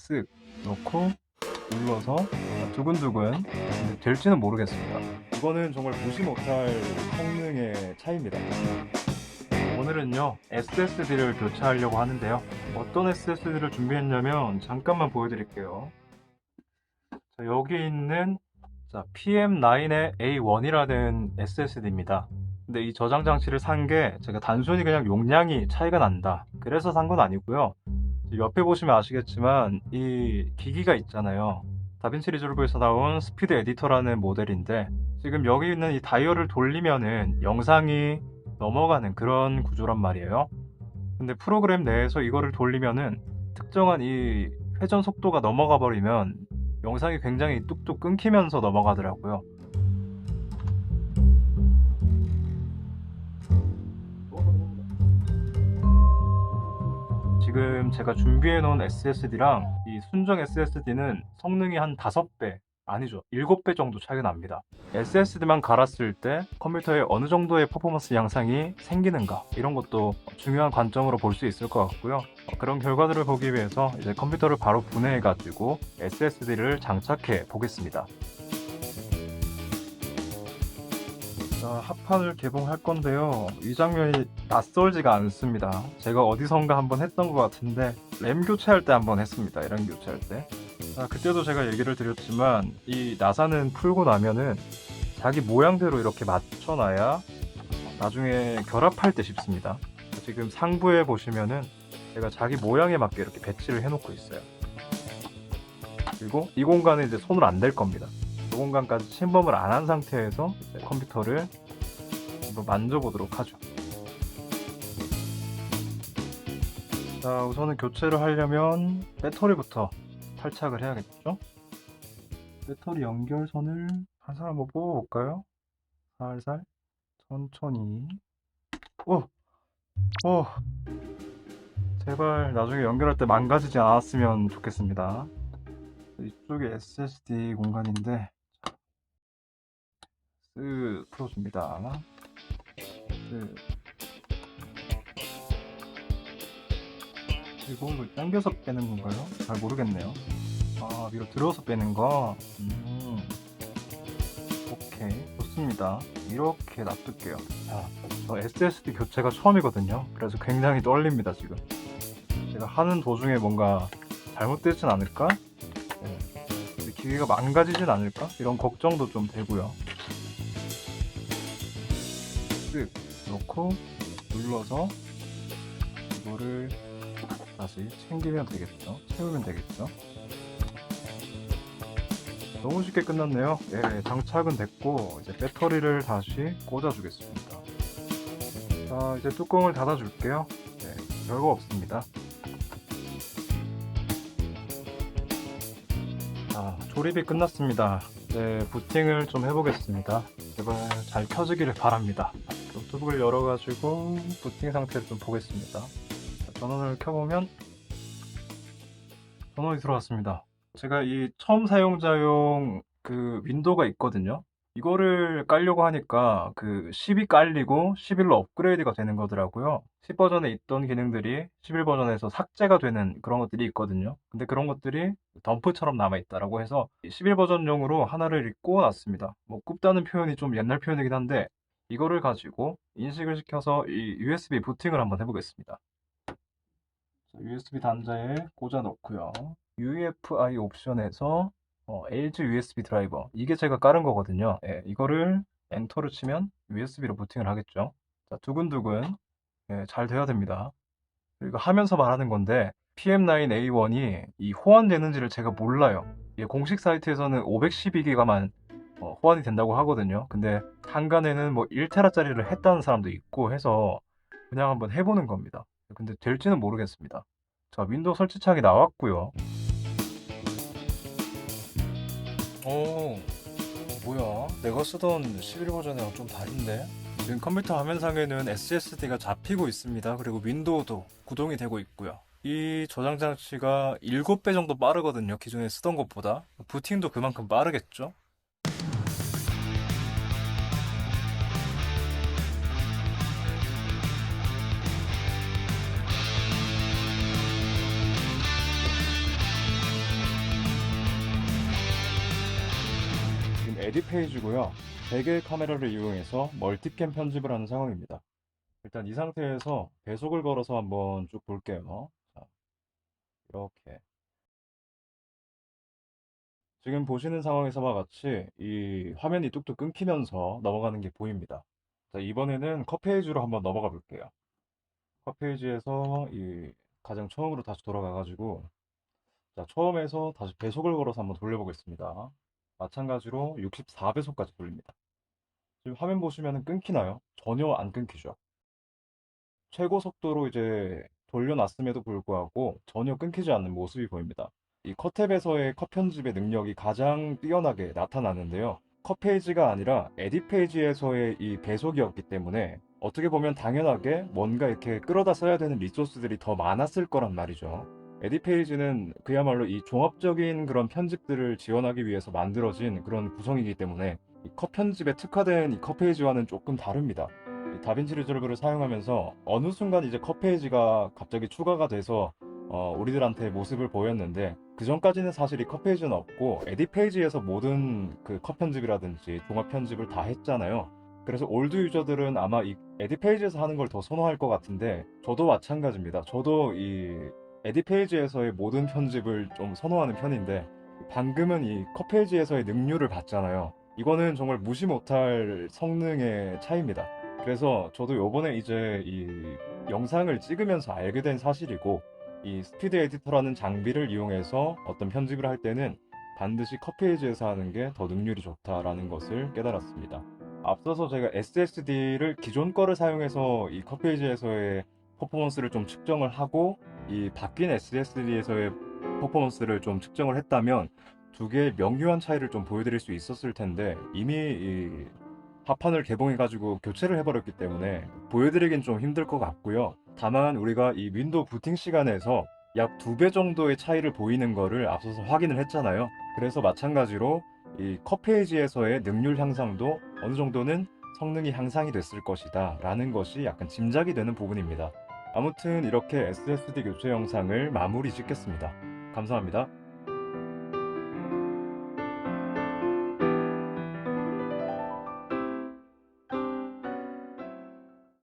쓱 넣고 눌러서 두근두근. 근데 될지는 모르겠습니다. 이거는 정말 무시 못할 성능의 차이입니다. 오늘은요 SSD를 교체하려고 하는데요. 어떤 SSD를 준비했냐면 잠깐만 보여드릴게요. 자, 여기 있는 PM9의 A1이라는 SSD입니다. 근데 이 저장 장치를 산 게 제가 단순히 그냥 용량이 차이가 난다 그래서 산 건 아니고요. 옆에 보시면 아시겠지만 이 기기가 있잖아요. 다빈치 리졸브에서 나온 스피드 에디터라는 모델인데 지금 여기 있는 이 다이얼을 돌리면은 영상이 넘어가는 그런 구조란 말이에요. 근데 프로그램 내에서 이거를 돌리면은 특정한 이 회전 속도가 넘어가 버리면 영상이 굉장히 뚝뚝 끊기면서 넘어가더라고요. 지금 제가 준비해 놓은 SSD랑 이 순정 SSD는 성능이 한 5배, 아니죠, 7배 정도 차이가 납니다. SSD만 갈았을 때 컴퓨터에 어느 정도의 퍼포먼스 향상이 생기는가, 이런 것도 중요한 관점으로 볼 수 있을 것 같고요. 그런 결과들을 보기 위해서 이제 컴퓨터를 바로 분해해 가지고 SSD를 장착해 보겠습니다. 자, 합판을 개봉할 건데요. 이 장면이 낯설지가 않습니다. 제가 어디선가 한번 했던 것 같은데 램 교체할 때 한번 했습니다. 램 교체할 때. 자, 그때도 제가 얘기를 드렸지만 이 나사는 풀고 나면은 자기 모양대로 이렇게 맞춰놔야 나중에 결합할 때 쉽습니다. 지금 상부에 보시면은 제가 자기 모양에 맞게 이렇게 배치를 해놓고 있어요. 그리고 이 공간에 이제 손을 안 댈 겁니다. 이 공간까지 침범을 안 한 상태에서 컴퓨터를 한번 만져보도록 하죠. 자, 우선은 교체를 하려면 배터리부터 탈착을 해야겠죠? 배터리 연결선을 살살 한번 뽑아볼까요? 살살, 천천히. 오! 오! 제발 나중에 연결할 때 망가지지 않았으면 좋겠습니다. 이쪽에 SSD 공간인데 쓱 풀어줍니다. 쓱. 그리고 이걸 당겨서 빼는 건가요? 잘 모르겠네요. 아, 위로 들어서 빼는 거. 오케이, 좋습니다. 이렇게 놔둘게요. 자, 저 SSD 교체가 처음이거든요. 그래서 굉장히 떨립니다, 지금. 제가 하는 도중에 뭔가 잘못되진 않을까? 네. 기계가 망가지진 않을까? 이런 걱정도 좀 되고요. 쓱 놓고 눌러서 이거를 다시 챙기면 되겠죠? 채우면 되겠죠? 너무 쉽게 끝났네요. 예, 장착은 됐고 이제 배터리를 다시 꽂아주겠습니다. 자, 이제 뚜껑을 닫아줄게요. 네, 별거 없습니다. 자, 조립이 끝났습니다. 네, 부팅을 좀 해보겠습니다. 제발 잘 켜지기를 바랍니다. 노트북을 열어가지고 부팅 상태를 좀 보겠습니다. 자, 전원을 켜보면 전원이 들어왔습니다. 제가 이 처음 사용자용 그 윈도우가 있거든요. 이거를 깔려고 하니까 그 10이 깔리고 11로 업그레이드가 되는 거더라고요. 10 버전에 있던 기능들이 11 버전에서 삭제가 되는 그런 것들이 있거든요. 근데 그런 것들이 덤프처럼 남아있다라고 해서 11 버전용으로 하나를 꽂아놨습니다. 뭐 굽다는 표현이 좀 옛날 표현이긴 한데 이거를 가지고 인식을 시켜서 이 USB 부팅을 한번 해보겠습니다. USB 단자에 꽂아 놓고요. UEFI 옵션에서 LG USB 드라이버, 이게 제가 깔은 거거든요. 예, 이거를 엔터를 치면 USB로 부팅을 하겠죠. 자, 두근두근. 예, 잘 돼야 됩니다. 그리고 하면서 말하는 건데 PM9A1이 이 호환되는지를 제가 몰라요. 예, 공식 사이트에서는 512기가만 호환이 된다고 하거든요. 근데 한간에는 뭐 1테라짜리를 했다는 사람도 있고 해서 그냥 한번 해보는 겁니다. 근데 될지는 모르겠습니다. 자, 윈도우 설치창이 나왔고요. 오, 뭐야? 내가 쓰던 11 버전이랑 좀 다른데? 지금 컴퓨터 화면상에는 SSD가 잡히고 있습니다. 그리고 윈도우도 구동이 되고 있고요. 이 저장 장치가 7배 정도 빠르거든요. 기존에 쓰던 것보다. 부팅도 그만큼 빠르겠죠? 에디 페이지고요. 3개의 카메라를 이용해서 멀티캠 편집을 하는 상황입니다. 일단 이 상태에서 배속을 걸어서 한번 쭉 볼게요. 자, 이렇게. 지금 보시는 상황에서와 같이 이 화면이 뚝뚝 끊기면서 넘어가는 게 보입니다. 자, 이번에는 컷 페이지로 한번 넘어가 볼게요. 컷 페이지에서 이 가장 처음으로 다시 돌아가가지고, 자, 처음에서 다시 배속을 걸어서 한번 돌려보겠습니다. 마찬가지로 64배속까지 돌립니다. 지금 화면 보시면 끊기나요? 전혀 안 끊기죠. 최고 속도로 이제 돌려놨음에도 불구하고 전혀 끊기지 않는 모습이 보입니다. 이 컷탭에서의 컷 편집의 능력이 가장 뛰어나게 나타나는데요. 컷 페이지가 아니라 에딧 페이지에서의 이 배속이었기 때문에 어떻게 보면 당연하게 뭔가 이렇게 끌어다 써야 되는 리소스들이 더 많았을 거란 말이죠. 에딧 페이지는 그야말로 이 종합적인 그런 편집들을 지원하기 위해서 만들어진 그런 구성이기 때문에 이 컷 편집에 특화된 이 컷 페이지와는 조금 다릅니다. 이 다빈치 리졸브를 사용하면서 어느 순간 이제 컷 페이지가 갑자기 추가가 돼서 우리들한테 모습을 보였는데, 그 전까지는 사실 이 컷 페이지는 없고 에딧 페이지에서 모든 그 컷 편집이라든지 종합 편집을 다 했잖아요. 그래서 올드 유저들은 아마 이 에딧 페이지에서 하는 걸 더 선호할 것 같은데, 저도 마찬가지입니다. 저도 이 에딧 페이지에서의 모든 편집을 좀 선호하는 편인데, 방금은 이 컷 페이지에서의 능률을 봤잖아요. 이거는 정말 무시 못할 성능의 차이입니다. 그래서 저도 요번에 이제 이 영상을 찍으면서 알게 된 사실이고, 이 스피드 에디터라는 장비를 이용해서 어떤 편집을 할 때는 반드시 컷 페이지에서 하는 게 더 능률이 좋다라는 것을 깨달았습니다. 앞서서 제가 SSD를 기존 거를 사용해서 이 컷 페이지에서의 퍼포먼스를 좀 측정을 하고, 이 바뀐 SSD에서의 퍼포먼스를 좀 측정을 했다면 두 개의 명료한 차이를 좀 보여드릴 수 있었을 텐데, 이미 이 합판을 개봉해가지고 교체를 해버렸기 때문에 보여드리긴 좀 힘들 것 같고요. 다만 우리가 이 윈도우 부팅 시간에서 약 2배 정도의 차이를 보이는 거를 앞서서 확인을 했잖아요. 그래서 마찬가지로 이 컷 페이지에서의 능률 향상도 어느 정도는 성능이 향상이 됐을 것이다 라는 것이 약간 짐작이 되는 부분입니다. 아무튼 이렇게 SSD 교체 영상을 마무리 짓겠습니다. 감사합니다.